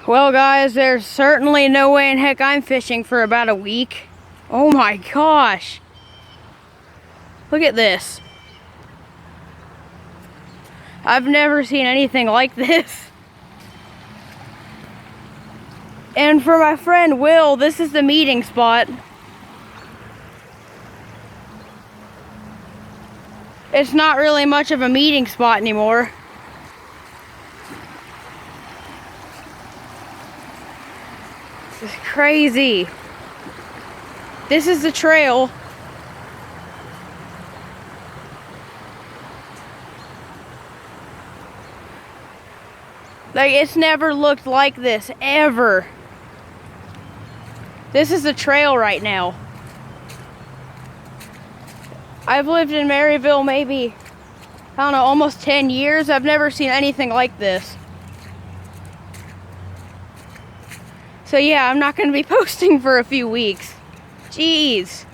Well, guys, there's certainly no way in heck I'm fishing for about a week. Oh my gosh. Look at this. I've never seen anything like this. And for my friend Will, this is the meeting spot. It's not really much of a meeting spot anymore. This is crazy. This is the trail. Like, it's never looked like this, ever. This is the trail right now. I've lived in Maryville maybe, I don't know, almost 10 years. I've never seen anything like this. So yeah, I'm not going to be posting for a few weeks. Jeez.